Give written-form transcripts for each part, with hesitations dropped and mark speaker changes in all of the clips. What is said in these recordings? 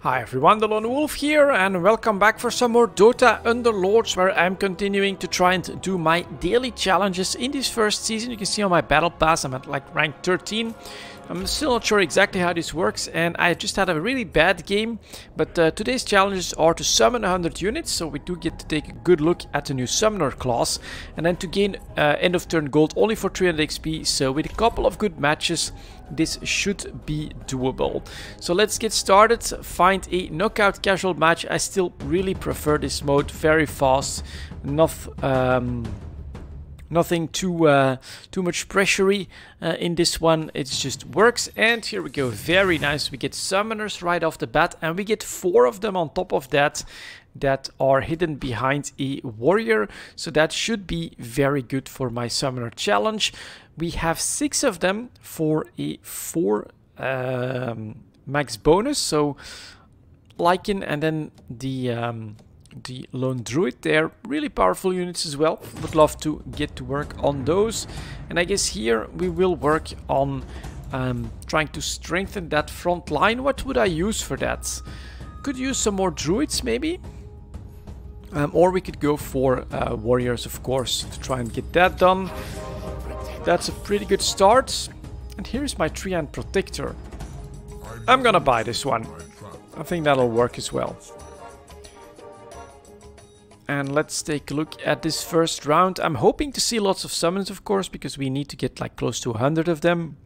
Speaker 1: Hi everyone, delonewolf here, and welcome back for some more Dota Underlords, where I'm continuing to try and do my daily challenges in this first season. You can see on my battle pass I'm at like rank 13. I'm still not sure exactly how this works, and I just had a really bad game. But today's challenges are to summon 100 units, so we do get to take a good look at the new summoner class, and then to gain end of turn gold only for 300 XP. So with a couple of good matches, this should be doable. So let's get started. Find a knockout casual match. I still really prefer this mode. Very fast. Nothing too much pressury in this one. It just works. And here we go. Very nice. We get summoners right off the bat, and we get 4 of them on top of that are hidden behind a warrior. So that should be very good for my summoner challenge. We have 6 of them for a 4 max bonus. So Lycan and then the lone druid, they're really powerful units as well. Would love to get to work on those. And I guess here we will work on trying to strengthen that front line. What would I use for that? Could use some more druids maybe. Or we could go for warriors, of course, to try and get that done. That's a pretty good start. And here's my Treant Protector. I'm gonna buy this one. I think that'll work as well. And let's take a look at this first round. I'm hoping to see lots of summons, of course, because we need to get like close to 100 of them.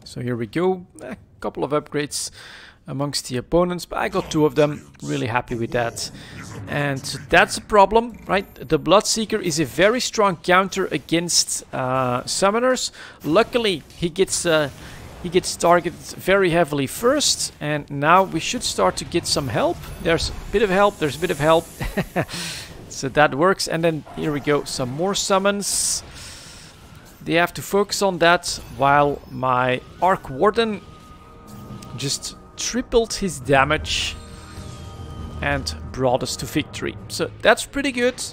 Speaker 1: So here we go. A couple of upgrades amongst the opponents, but I got 2 of them. Really happy with that. And so that's a problem, right? The Bloodseeker is a very strong counter against summoners. Luckily, he gets targeted very heavily first, and now we should start to get some help. There's a bit of help, there's a bit of help. So that works. And then here we go, some more summons. They have to focus on that, while my Arc Warden just tripled his damage and brought us to victory. So that's pretty good.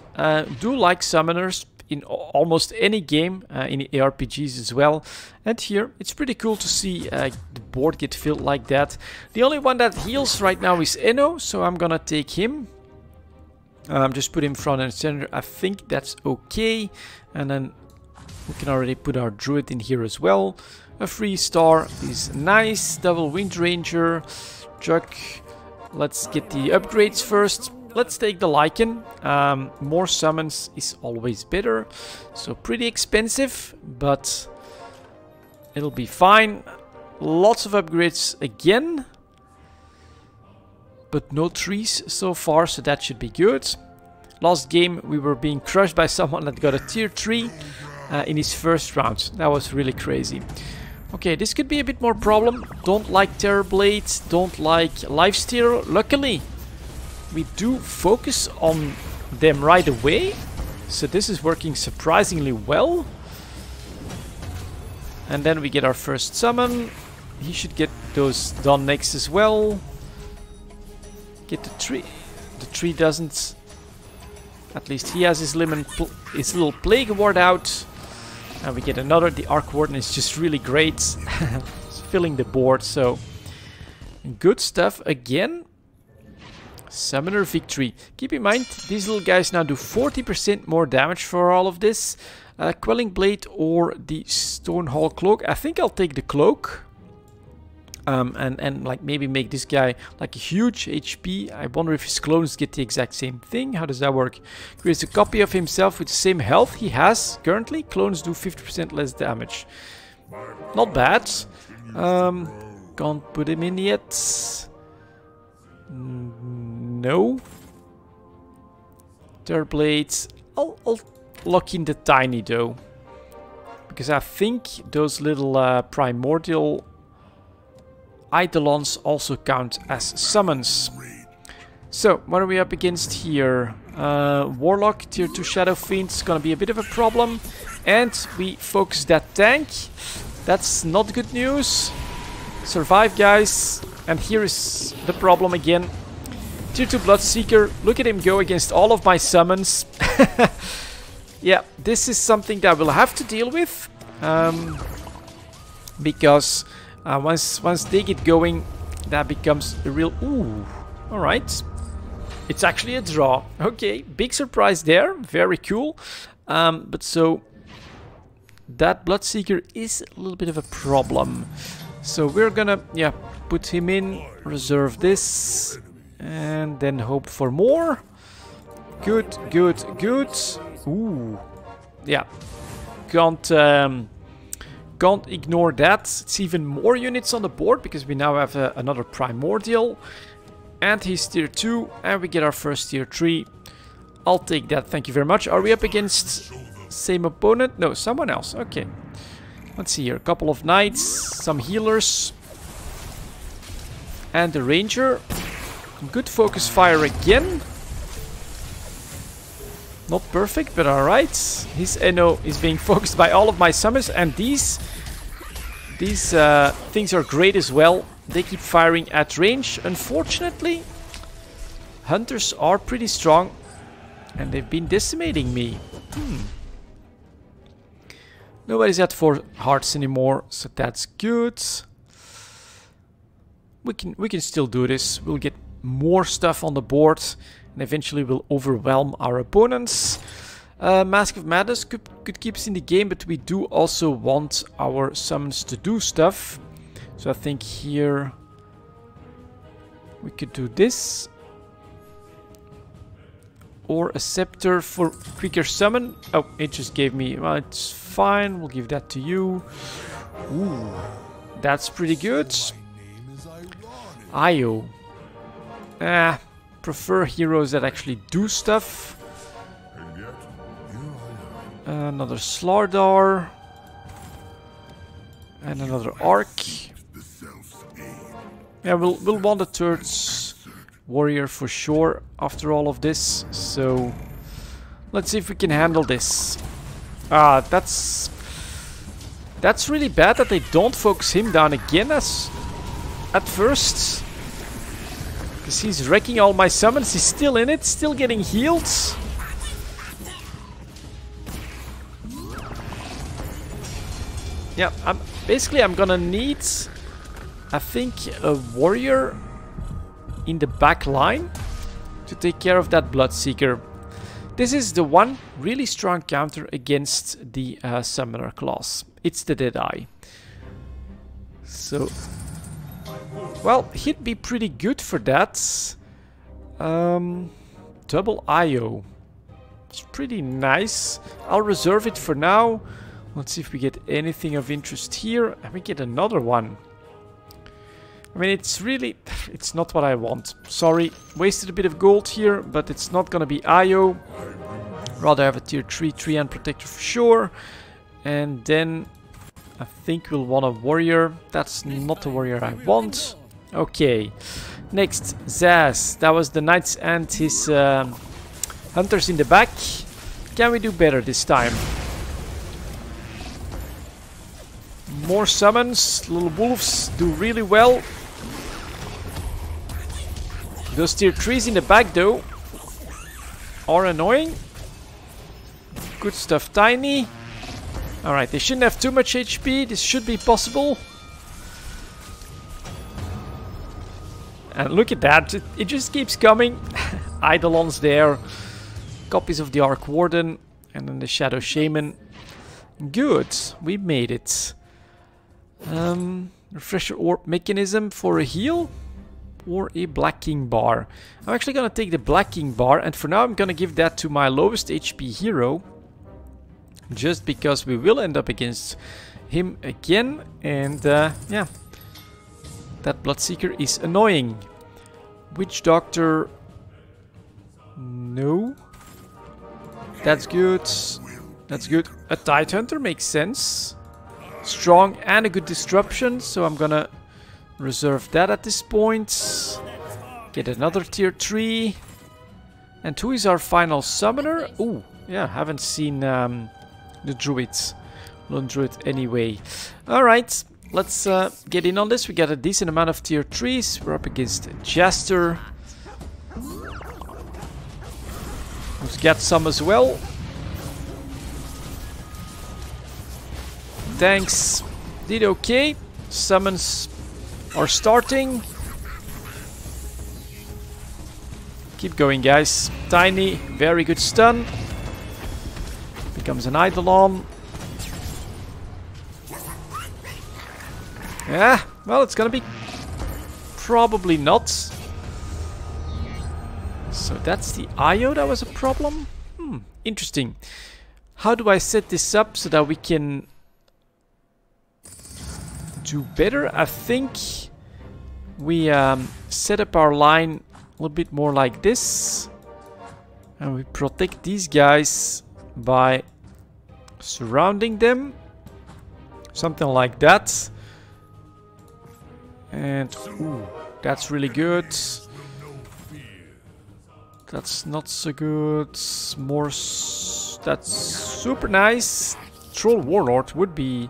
Speaker 1: Do like summoners in almost any game, in ARPGs as well. And here it's pretty cool to see the board get filled like that. The only one that heals right now is Eno, so I'm gonna take him. Just put him front and center. I think that's okay. And then we can already put our druid in here as well. A 3-star is nice. Double Wind Ranger, Chuck. Let's get the upgrades first. Let's take the Lycan. More summons is always better. So pretty expensive, but it'll be fine. Lots of upgrades again, but no trees so far, so that should be good. Last game we were being crushed by someone that got a tier 3 in his first round. That was really crazy. Okay, this could be a bit more problem. Don't like Terrorblade, don't like Lifesteal. Luckily, we do focus on them right away, so this is working surprisingly well. And then we get our first summon. He should get those done next as well. Get the tree. The tree doesn't. At least he has his little Plague Ward out. And we get another. The Arc Warden is just really great. It's filling the board, so good stuff again. Summoner victory. Keep in mind, these little guys now do 40% more damage for all of this. Quelling Blade or the Stonehall Cloak. I think I'll take the Cloak. And like maybe make this guy like a huge HP. I wonder if his clones get the exact same thing. How does that work? Creates a copy of himself with the same health he has currently. Clones do 50% less damage. Not bad. Can't put him in yet. No. Terrorblades. I'll lock in the tiny though, because I think those little primordial Eidolons also count as summons. So what are we up against here? Warlock, tier 2 Shadow Fiend is gonna be a bit of a problem, and we focus that tank. That's not good news. Survive, guys. And here is the problem again. Tier 2 Bloodseeker, look at him go against all of my summons. Yeah, this is something that we'll have to deal with. Because once they get going, that becomes a real... Ooh, alright. It's actually a draw. Okay, big surprise there. Very cool. But so... that Bloodseeker is a little bit of a problem. So we're gonna, yeah, put him in, reserve this, and then hope for more. Good, good, good. Ooh, yeah. Can't ignore that. It's even more units on the board because we now have another Primordial. And he's tier 2, and we get our first tier 3. I'll take that, thank you very much. Are we up against same opponent? No, someone else. Okay. Let's see here. A couple of knights, some healers, and the ranger. Good focus fire again. Not perfect, but alright. His NO is being focused by all of my summons, and these things are great as well. They keep firing at range. Unfortunately, hunters are pretty strong, and they've been decimating me. Nobody's at 4 hearts anymore, so that's good. We can still do this. We'll get more stuff on the board, and eventually we'll overwhelm our opponents. Mask of Madness could keep us in the game, but we do also want our summons to do stuff. So I think here we could do this. Or a scepter for quicker summon. Oh, it just gave me... well, it's fine. We'll give that to you. Ooh, that's pretty good. Io. Prefer heroes that actually do stuff. Another Slardar. And another Arc. Yeah, we'll want a third warrior for sure after all of this. So let's see if we can handle this. That's really bad that they don't focus him down again as at first. Because he's wrecking all my summons. He's still in it, still getting healed. Yeah, I'm gonna need, I think, a warrior in the back line to take care of that Bloodseeker. This is the one really strong counter against the Summoner class. It's the Deadeye. So, well, he'd be pretty good for that. Double IO. It's pretty nice. I'll reserve it for now. Let's see if we get anything of interest here. And we get another one. I mean, it's not what I want. Sorry, wasted a bit of gold here, but it's not gonna be IO. Rather have a tier 3 Treant Protector for sure. And then I think we'll want a warrior. That's not the warrior I want. Okay, next, Zaz. That was the knights and his hunters in the back. Can we do better this time? More summons. Little wolves do really well. Those tier 3s in the back though are annoying. Good stuff, Tiny. Alright, they shouldn't have too much HP. This should be possible. And look at that. It just keeps coming. Eidolons there. Copies of the Arc Warden. And then the Shadow Shaman. Good. We made it. Refresher Orb Mechanism for a heal. Or a Black King Bar. I'm actually going to take the Black King Bar. And for now I'm going to give that to my lowest HP hero. Just because we will end up against him again. And yeah. That Bloodseeker is annoying. Witch Doctor. No. That's good. That's good. A Tide Hunter makes sense. Strong and a good disruption. So I'm gonna reserve that at this point. Get another tier 3. And who is our final summoner? Ooh, yeah, haven't seen the druids. Lone druid anyway. Alright. Let's get in on this. We got a decent amount of tier 3s. We're up against Jaster, who's got some as well. Tanks did okay. Summons are starting. Keep going, guys. Tiny, very good stun. Becomes an Eidolon. Yeah, well, it's gonna be probably not. So that's the IO that was a problem. Interesting. How do I set this up so that we can do better? I think we set up our line a little bit more like this. And we protect these guys by surrounding them. Something like that. And ooh, that's really good. That's not so good. More. That's super nice. Troll Warlord would be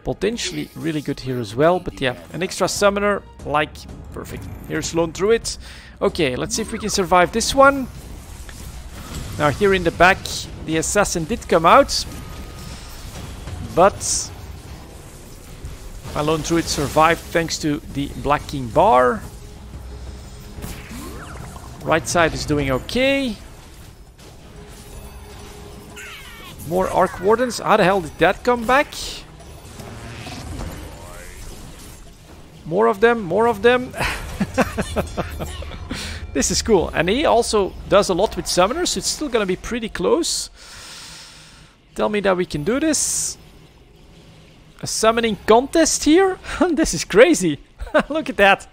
Speaker 1: potentially really good here as well. But yeah, an extra summoner, like, perfect. Here's Lone Druid. Okay, let's see if we can survive this one. Now here in the back, the assassin did come out. But my Lone Druid survived thanks to the Black King bar. Right side is doing okay. More Arc Wardens. How the hell did that come back? More of them, more of them. This is cool. And he also does a lot with summoners, so it's still gonna be pretty close. Tell me that we can do this. A summoning contest here? This is crazy. Look at that.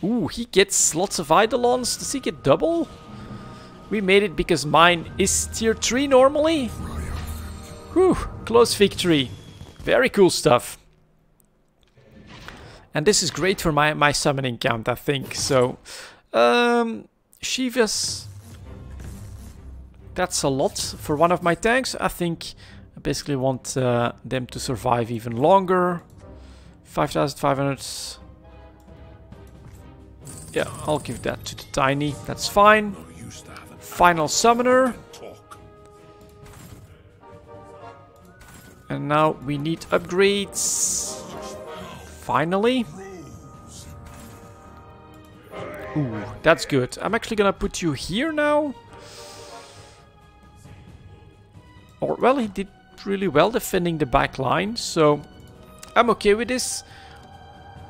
Speaker 1: Ooh, he gets lots of Eidolons. Does he get double? We made it because mine is tier 3 normally. Whew, close victory. Very cool stuff. And this is great for my summoning count, I think. So, Shivas. That's a lot for one of my tanks. I think I basically want them to survive even longer. 5,500. Yeah, I'll give that to the Tiny. That's fine. Final summoner. And now we need upgrades. Finally. Ooh, that's good. I'm actually gonna put you here now. Or, well, he did really well defending the back line, so I'm okay with this.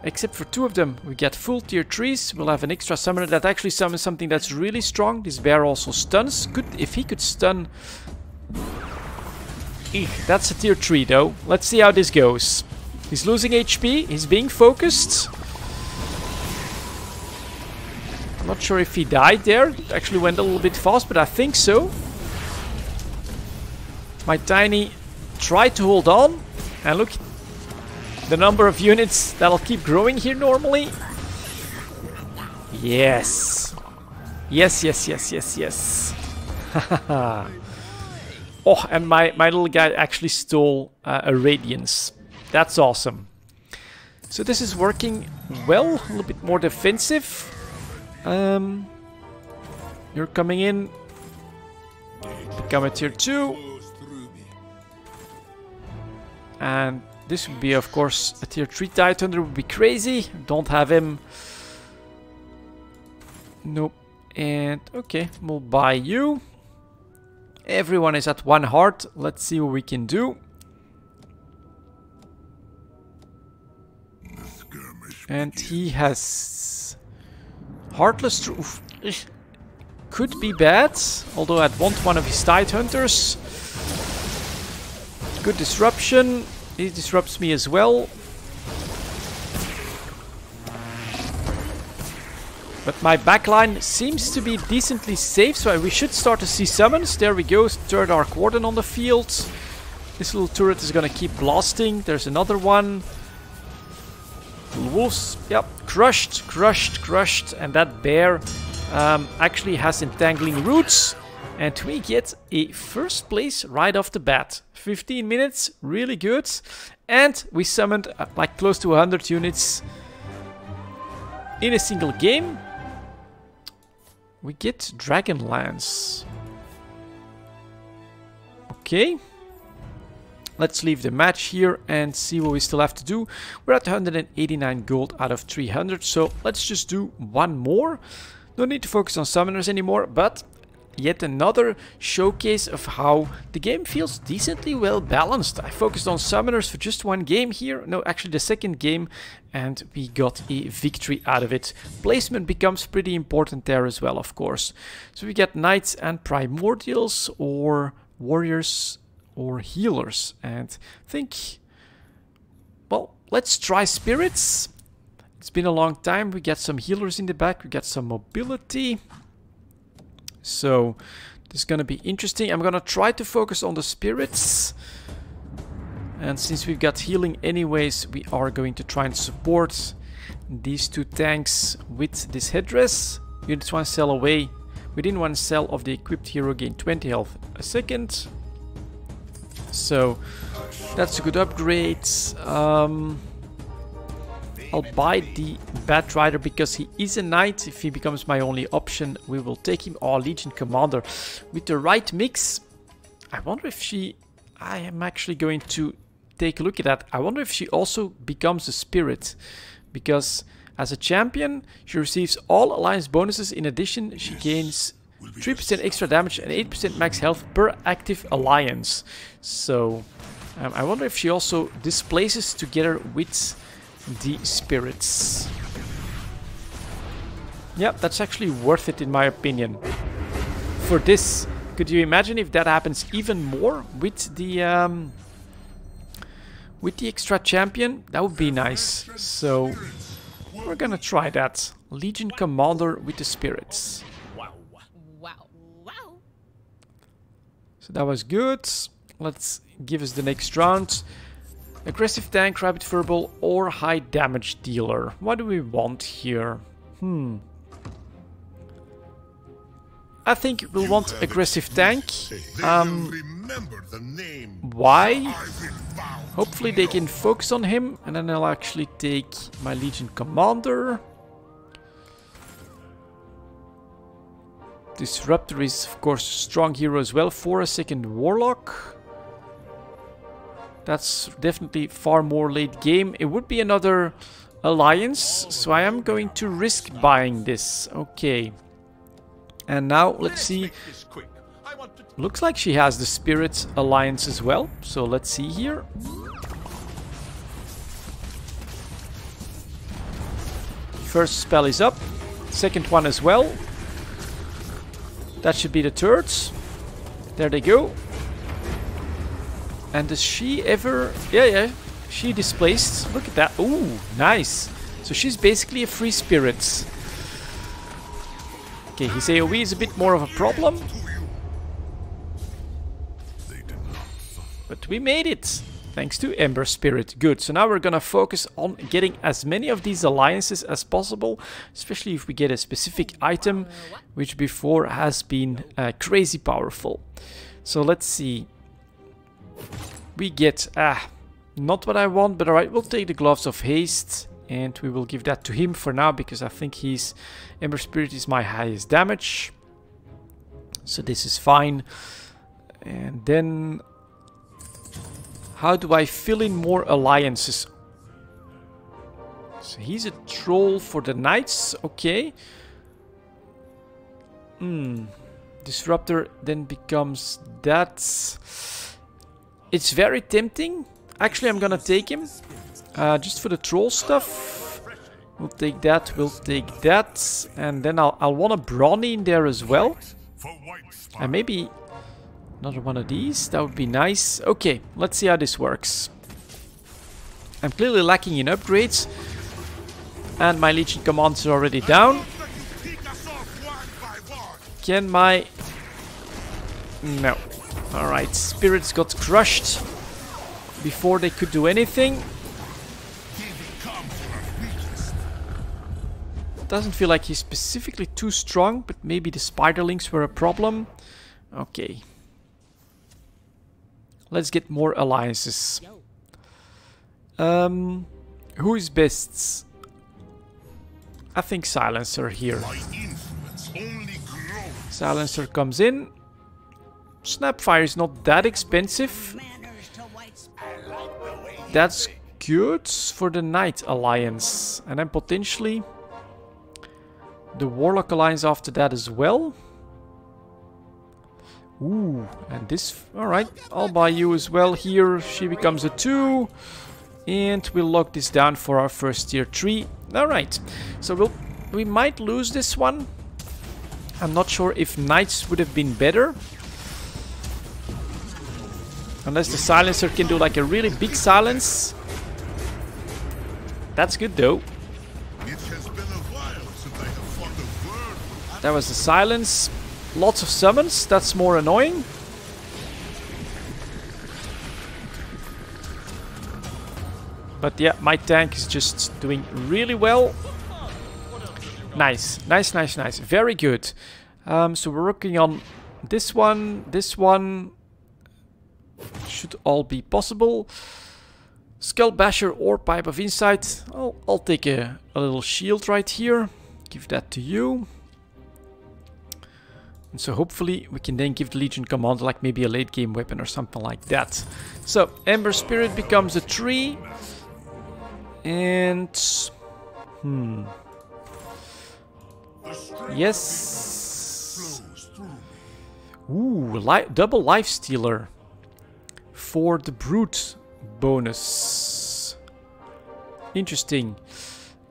Speaker 1: Except for 2 of them, we get full tier 3s. We'll have an extra summoner that actually summons something that's really strong. This bear also stuns. Good if he could stun. Eek, that's a tier 3 though. Let's see how this goes. He's losing HP. He's being focused. I'm not sure if he died there. It actually went a little bit fast, but I think so. My Tiny tried to hold on. And look, the number of units that'll keep growing here normally. Yes. Yes, yes, yes, yes, yes. Oh, and my little guy actually stole a Radiance. That's awesome. So this is working well. A little bit more defensive. You're coming in. Become a tier 2. And this would be, of course, a tier 3 Tide Hunter would be crazy. Don't have him. Nope. And, okay, we'll buy you. Everyone is at 1 heart. Let's see what we can do. And he has Heartless. Could be bad. Although I'd want one of his Tide Hunters. Good disruption. He disrupts me as well. But my backline seems to be decently safe, so we should start to see summons. There we go, 3rd Arc Warden on the field. This little turret is gonna keep blasting. There's another one. Wolves, yep, crushed, crushed, crushed. And that bear actually has entangling roots. And we get a 1st place right off the bat. 15 minutes, really good. And we summoned like close to 100 units in a single game. We get Dragonlance. Okay. Let's leave the match here and see what we still have to do. We're at 189 gold out of 300. So let's just do one more No need to focus on summoners anymore, but yet another showcase of how the game feels decently well balanced. I focused on summoners for just one game here. No, actually the second game, and we got a victory out of it. Placement becomes pretty important there as well, of course. So we get knights and primordials, or warriors, or healers. And I think, well, let's try spirits. It's been a long time. We get some healers in the back. We get some mobility. So this is going to be interesting. I'm going to try to focus on the spirits. And since we've got healing anyways, we are going to try and support these two tanks with this headdress. Units 1 cell away. Within 1 cell of the equipped hero gain 20 health a second. So that's a good upgrade. I'll buy the Bat Rider because he is a knight. If he becomes my only option, we will take him. Oh, Legion Commander. With the right mix, I wonder if she... I am actually going to take a look at that. I wonder if she also becomes a spirit. Because as a champion, she receives all alliance bonuses. In addition, she gains 3% extra damage and 8% max health per active alliance. So, I wonder if she also displaces together with the spirits. Yeah, that's actually worth it in my opinion. For this, could you imagine if that happens even more with the extra champion? That would be nice. So we're gonna try that. Legion Commander with the spirits. So that was good. Let's give us the next round. Aggressive tank, rapid verbal, or high damage dealer. What do we want here? I think we'll want aggressive tank. Why? Hopefully they can focus on him, and then I'll actually take my Legion Commander. Disruptor is of course a strong hero as well for a second Warlock. That's definitely far more late game. It would be another alliance, so I am going to risk buying this. Okay. And now let's see. Looks like she has the Spirit Alliance as well. So let's see here. First spell is up. Second one as well. That should be the third. There they go. And does she ever... Yeah, she displaced. Look at that. Ooh, nice. So she's basically a free spirit. Okay, his AoE is a bit more of a problem. But we made it. Thanks to Ember Spirit. Good. So now we're gonna focus on getting as many of these alliances as possible. Especially if we get a specific item, which before has been crazy powerful. So let's see. We get, not what I want, but alright, we'll take the Gloves of Haste. And we will give that to him for now, because I think his Ember Spirit is my highest damage. So this is fine. And then... how do I fill in more alliances? So he's a troll for the knights, okay. Disruptor then becomes that. It's very tempting. Actually, I'm gonna take him. Just for the troll stuff. We'll take that, we'll take that. And then I'll want a Brawny in there as well. And maybe another one of these, that would be nice. Okay, let's see how this works. I'm clearly lacking in upgrades. And my Legion Commanders are already down. Can my... no. Alright, spirits got crushed before they could do anything. Doesn't feel like he's specifically too strong, but maybe the spiderlings were a problem. Okay. Let's get more alliances. Who is best? I think Silencer here. Silencer comes in. Snapfire is not that expensive. That's good for the Knight Alliance. And then potentially the Warlock Alliance after that as well. Ooh, and this... Alright, I'll buy you as well here. She becomes a 2. And we'll lock this down for our first tier 3. Alright, so we might lose this one. I'm not sure if Knights would have been better. Unless the Silencer can do like a really big silence. That's good though. That was the silence. Lots of summons, that's more annoying. But yeah, my tank is just doing really well. Nice, nice, nice, nice. Very good. So we're working on this one, this one. Should all be possible. Skull Basher or Pipe of Insight. I'll take a little shield right here. Give that to you. And so hopefully we can then give the Legion Commander like maybe a late game weapon or something like that. So Ember Spirit becomes a 3. And... Yes. Ooh, double Life Stealer. For the Brute bonus. Interesting.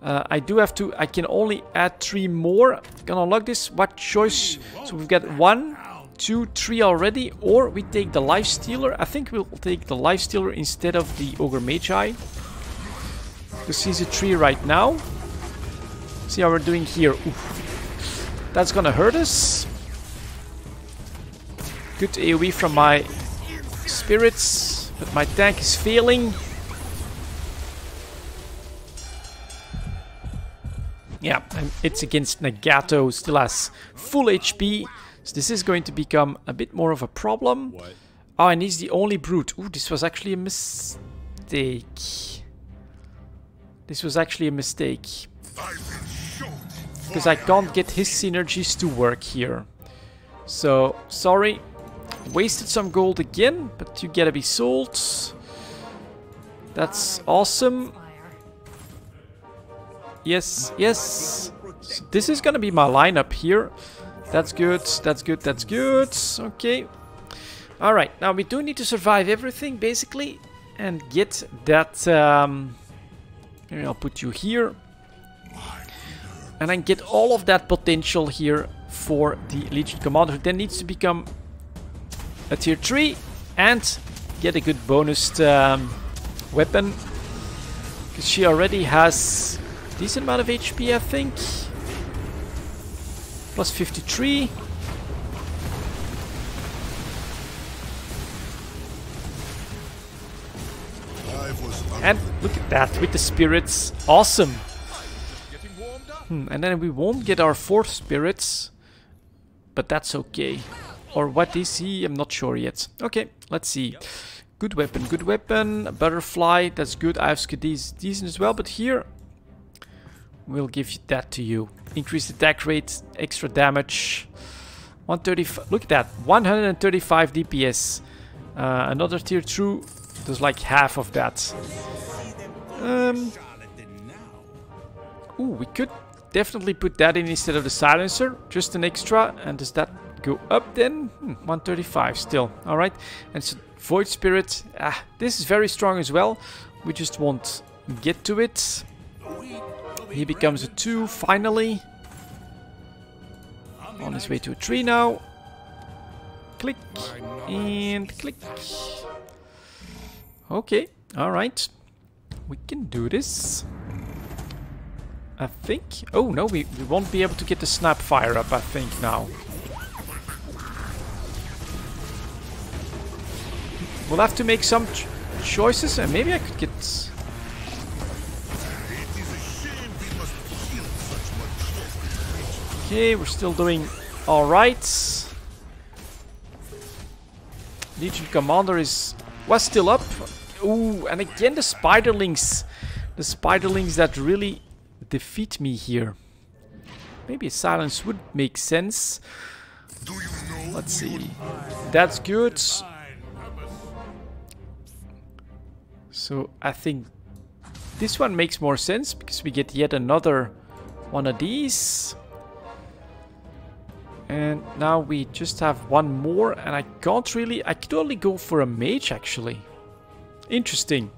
Speaker 1: I do have to... I can only add 3 more. Gonna unlock this. What choice? So we've got 1, 2, 3 already. Or we take the Life Stealer. I think we'll take the Life Stealer instead of the Ogre Magi. Because he's a 3 right now. See how we're doing here. Oof. That's gonna hurt us. Good AoE from my spirits. But my tank is failing. Yeah, and it's against Nagato. Still has full HP. So this is going to become a bit more of a problem. What? Oh, and he's the only brute. Ooh, this was actually a mistake. This was actually a mistake. Because I can't get his synergies to work here. So, sorry. Wasted some gold again, but you gotta be sold. That's awesome. Yes, yes. So this is gonna be my lineup here. That's good, that's good, that's good. Okay. Alright, now we do need to survive everything, basically. And get that... Maybe I'll put you here. And then get all of that potential here for the Legion Commander. Who then needs to become a tier 3. And get a good bonus weapon. Because she already has a decent amount of HP, I think. Plus 53. And look at that, with the spirits. Awesome. And then we won't get our 4th spirits. But that's okay. Or what is he? I'm not sure yet. Okay, let's see. Good weapon, good weapon. A butterfly, that's good. Ivescud is decent as well. But here, we'll give that to you. Increased attack rate, extra damage. 135. Look at that. 135 DPS. Another tier 2 does like half of that. Ooh, we could definitely put that in instead of the silencer. Just an extra. And does that go up then? 135 still. Alright. And so Void Spirit. This is very strong as well. We just won't get to it. He becomes a 2 finally. On his way to a 3 now. Click. And click. Okay. Alright. We can do this. I think. Oh no, we won't be able to get the snap fire up, I think, now. We'll have to make some choices, and maybe I could get... Okay, we're still doing alright. Legion Commander was still up. Ooh, and again the spiderlings. The spiderlings that really defeat me here. Maybe a silence would make sense. Let's see. That's good. So I think this one makes more sense because we get yet another one of these. And now we just have one more, and I can't really... I could only go for a mage, actually. Interesting.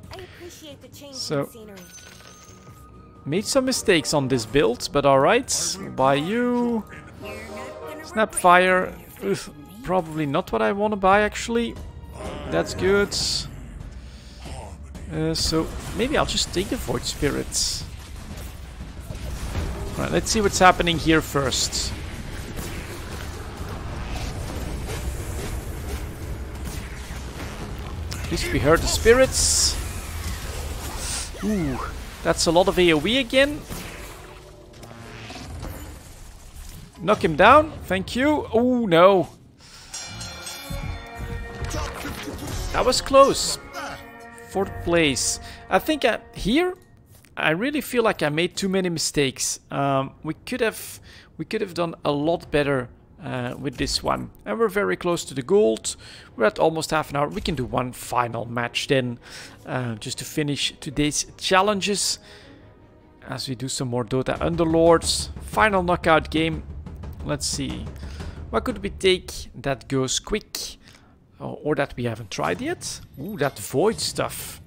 Speaker 1: So, made some mistakes on this build, but alright. Buy you. Snapfire. Ugh, probably not what I want to buy, actually. That's good. So, maybe I'll just take the Void Spirits. Alright, let's see what's happening here first. At least we heard the spirits. Ooh, that's a lot of AoE again. Knock him down, thank you. Oh no. That was close. 4th place. I think here, I really feel like I made too many mistakes. We could have done a lot better with this one. And we're very close to the gold. We're at almost half an hour. We can do one final match then, just to finish today's challenges. As we do some more Dota Underlords. Final knockout game. Let's see. What could we take that goes quick? Or that we haven't tried yet? Ooh, that void stuff.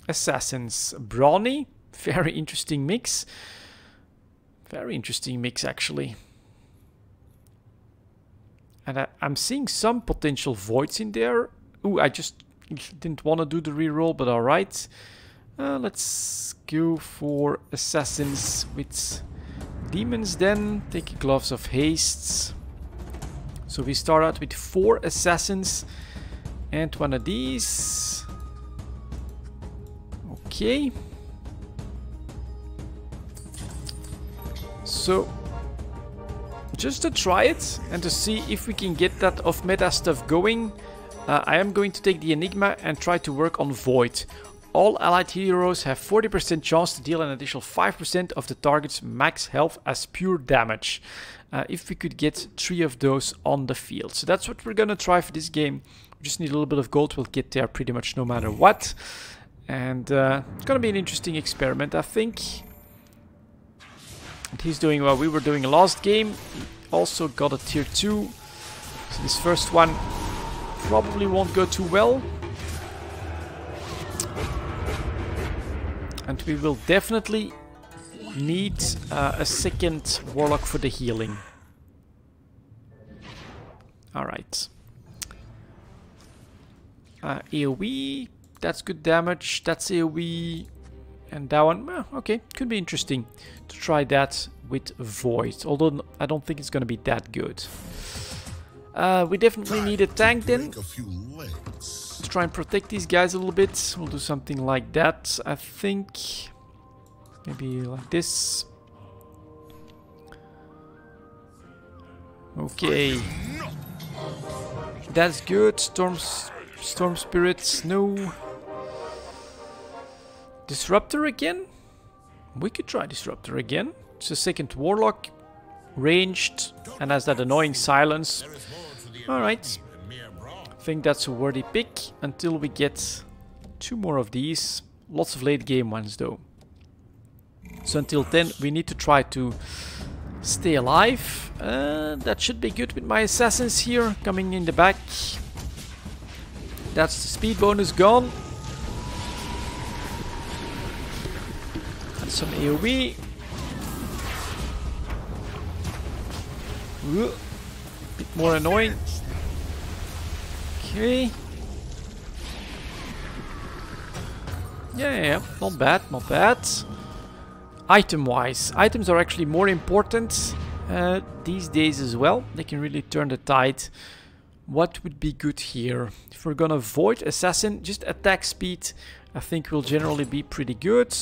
Speaker 1: Assassins. Brawny. Very interesting mix. Very interesting mix, actually. And I'm seeing some potential voids in there. Ooh, I just didn't want to do the reroll, but alright. Let's go for assassins with demons then. Take gloves of haste. So we start out with 4 assassins. And one of these. Okay. So, just to try it and to see if we can get that off-meta stuff going, I am going to take the Enigma and try to work on Void. All allied heroes have 40% chance to deal an additional 5% of the target's max health as pure damage. If we could get 3 of those on the field. So that's what we're gonna try for this game. We just need a little bit of gold. We'll get there pretty much no matter what. And it's gonna be an interesting experiment, I think. And he's doing what we were doing last game. He also got a tier 2. So this first one probably won't go too well. And we will definitely need a second warlock for the healing. Alright. AoE, that's good damage, that's AoE. And that one, well, okay, could be interesting to try that with Void. Although I don't think it's going to be that good. We definitely need a tank then. To try and protect these guys a little bit. We'll do something like that, I think. Maybe like this. Okay. That's good. Storm spirits, no. Disruptor again? We could try Disruptor again. It's a second Warlock. Ranged. And has that annoying silence. Alright. I think that's a worthy pick. Until we get 2 more of these. Lots of late game ones though. So until then we need to try to stay alive. That should be good with my assassins here. Coming in the back. That's the speed bonus gone. And some AoE. Bit more annoying. Okay. Yeah, not bad, not bad. Item-wise, items are actually more important these days as well. They can really turn the tide. What would be good here? If we're gonna avoid assassin, just attack speed, I think will generally be pretty good.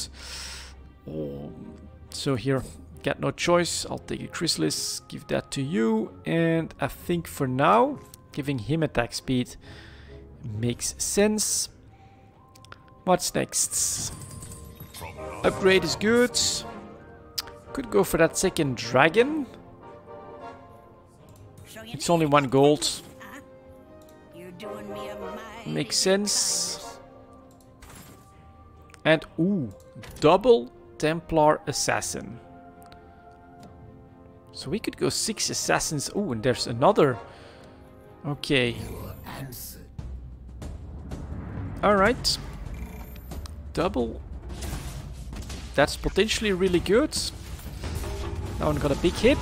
Speaker 1: So here, got no choice. I'll take a Chrysalis, give that to you, and I think for now, giving him attack speed makes sense. What's next? Upgrade is good. Could go for that second dragon. It's only 1 gold. Makes sense. And ooh, double Templar Assassin. So we could go 6 assassins. Oh, and there's another. Okay. Alright. Double. That's potentially really good. That one got a big hit.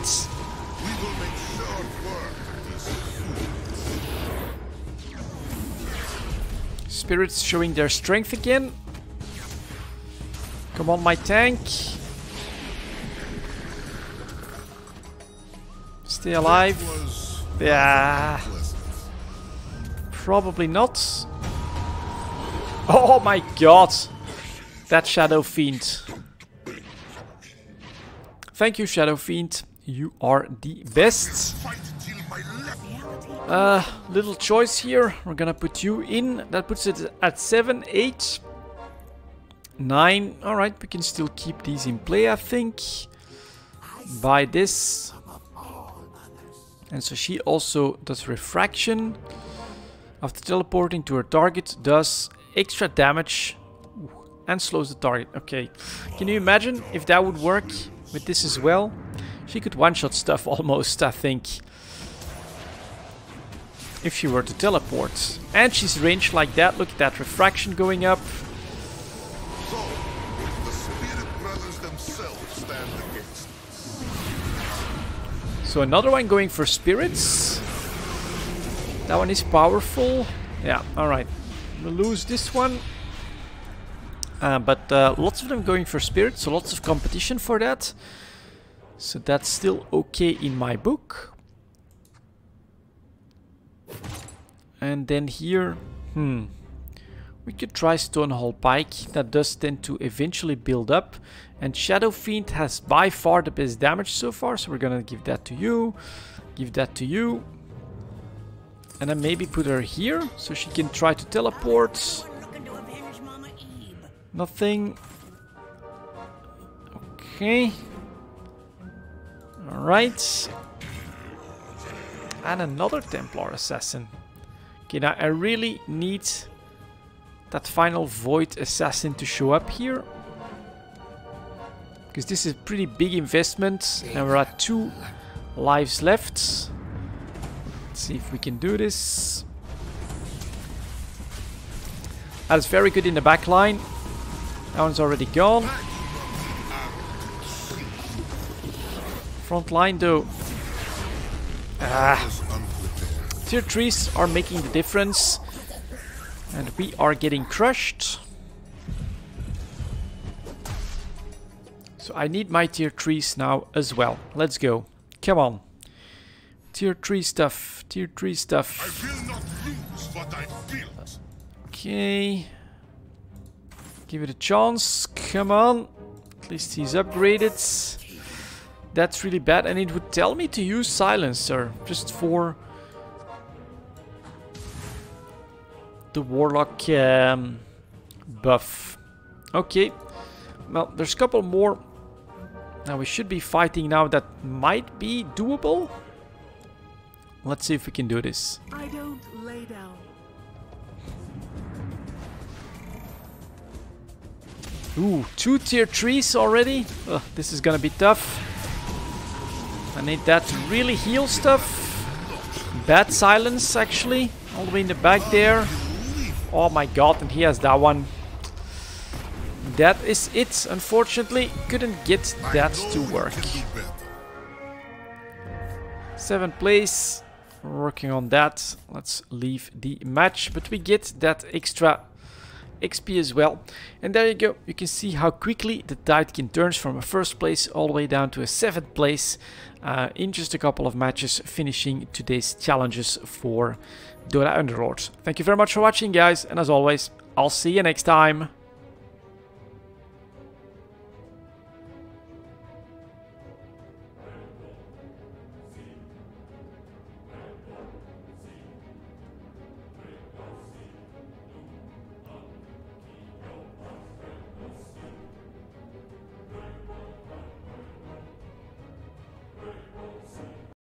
Speaker 1: Spirits showing their strength again. Come on, my tank. Stay alive. Yeah. Probably not. Oh my god. That Shadow Fiend. Thank you, Shadow Fiend. You are the best. Little choice here. We're gonna put you in. That puts it at 7, 8, 9. Alright, we can still keep these in play, I think. Buy this. And so she also does refraction. After teleporting to her target, does extra damage and slows the target. Okay, can you imagine if that would work with this as well? She could one-shot stuff almost, I think, if she were to teleport. And she's ranged like that. Look at that refraction going up. So another one going for spirits. That one is powerful. Yeah, alright. We'll lose this one. But lots of them going for spirits, so lots of competition for that. So that's still okay in my book. And then here, we could try Stonehall Pike. That does tend to eventually build up. And Shadow Fiend has by far the best damage so far, so we're gonna give that to you. Give that to you. And then maybe put her here, so she can try to teleport. Nothing. Okay. Alright. And another Templar Assassin. Okay, now I really need that final Void Assassin to show up here. Because this is a pretty big investment. And we're at 2 lives left. Let's see if we can do this. That is very good in the back line. That one's already gone. Front line though. Tier 3s are making the difference. And we are getting crushed. So I need my tier 3s now as well. Let's go. Come on. Tier 3 stuff. Tier 3 stuff.
Speaker 2: I will not lose what I've built.
Speaker 1: Okay. Give it a chance. Come on. At least he's upgraded. That's really bad. And it would tell me to use Silencer. Just for the Warlock buff. Okay. Well, there's a couple more. Now we should be fighting now that might be doable. Let's see if we can do this.
Speaker 3: I don't lay down.
Speaker 1: Ooh, 2 tier 3s already. Ugh, this is gonna be tough. I need that to really heal stuff. Bad silence actually. All the way in the back there. Oh my god, and he has that one. That is it. Unfortunately, couldn't get that to work. 7th place. We're working on that. Let's leave the match. But we get that extra XP as well. And there you go. You can see how quickly the tide can turn from a 1st place all the way down to a 7th place in just a couple of matches, finishing today's challenges for Dota Underlords. Thank you very much for watching, guys. And as always, I'll see you next time.